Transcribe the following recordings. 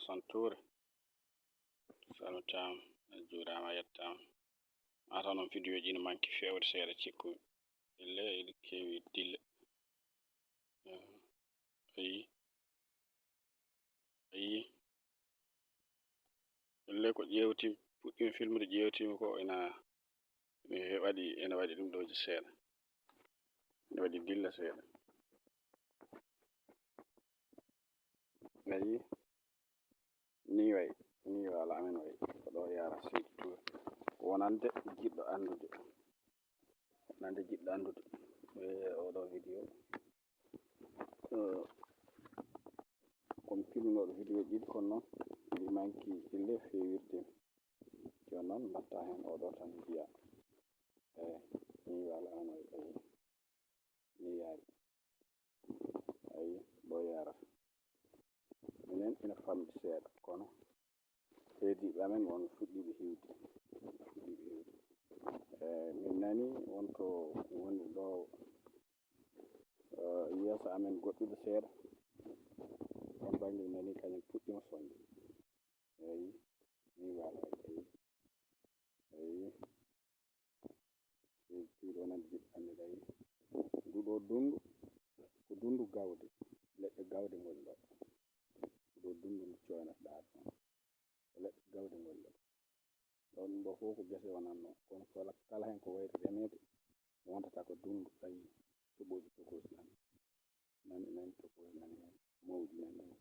Alasan Toure salutama a juurama yettama mataw noon vidéo ji ne manki fewde seeɗa cikku ille eɗi keewi dille ayi ille ko ƴewti puɗɗimi filmude ƴewtimi ko ina waɗi ɗum ɗoji seeɗa ina waɗi dilla seeɗa ayi ni wala amen way ko ɗo yara Seydi Touré wonande jiɗɗo andude oɗo vidéo komi filminoɗo vidéo ɗiɗi kono noon ɗi manki ille fewirde joni noon mbatta hen oɗo tan jiiya ni wala amen way ni yaari ayi ɗo yarata minen ina famɗi seeɗa kono heediɓe amen won fuɗɗiɓe hiwde min nani wonto woni ɗo yeeso amen goɗɗuɗo seeɗa on banggue nani kañum puɗɗima soñde ayi ni wala ayi piiɗo nan jiɗɗo andude ayi nduɗo dungu ko dundu gawde leɗɗe gawde ngol ɗo ɗo dungu ndu coynata ɗa ɗon ko leɗɗe gawde ngol ɗo ɗon ɗum ɗo fof ko gese wonanno kono kala hen ko wayri remede wontata ko dungu ayi cuɓoji tokosi nani tokosi nani hen mawɗi nani hen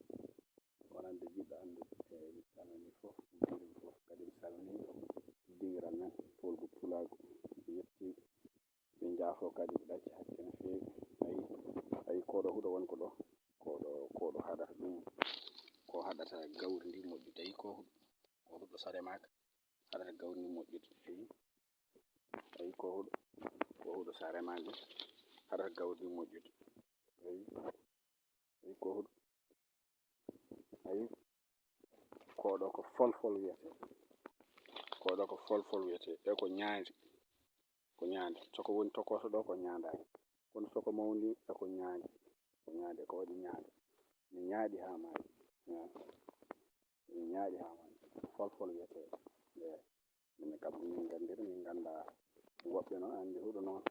wonande jiɗɗo andude mi salmini foof mi juurima foof kadi mi salmini dingiral men Polgo Pulago mi yetti ɓe jaafo kadi ɓe ɗacci hakke no fewi ayi koɗo huuɗo wonko ɗo koɗo haɗata ɗum ko haɗata gawri ndi moƴƴude ayi ko huuɗo Sarémaka haɗata gawri ndi moƴƴude ayi ko huuɗo Sarémaka haɗata gawri ndi moƴƴude ayi ko huuɗo ayi koɗo ko folfol wiyete e ko ñaandi soko woni tokoso ɗo ko ñaandani kono soko mawni e ko ñaandi ko waɗi ñaande mi ñaaɗi ha maayi folfol wiyete min kam min gandiri min ganda woɓɓe noon andi huuɗo noon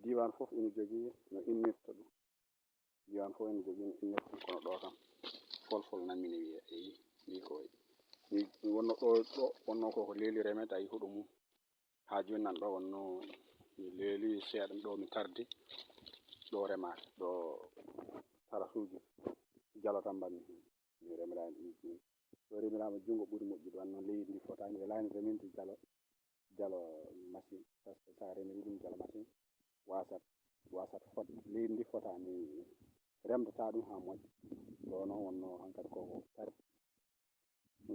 diwan foof ina jogui no innirta ɗum kono ɗo kam folfol namini wiye ayi ni ko wayi ni wonno ɗo wonno koko leeli remete ayi huuɗo mum ha joni nan ɗo wonno mi leeli seeɗa ɗo mi tardi ɗo remaka ɗo parasuji jalo tan mbanmi hen mi remirani ɗum so remirama jungo ɓuuri moƴƴude wanno leydi ndi fotani welani reminde jalo machine par ce que sa remiri ɗum jalo machine wasat fot leydi ndi fotani remdata ɗum ha moƴƴa ɗo noon wonno hankkadi koko tardi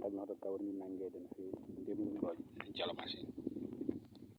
dañoto gawri ndi nanguede no fewi ndemɗum ɗo jalo machine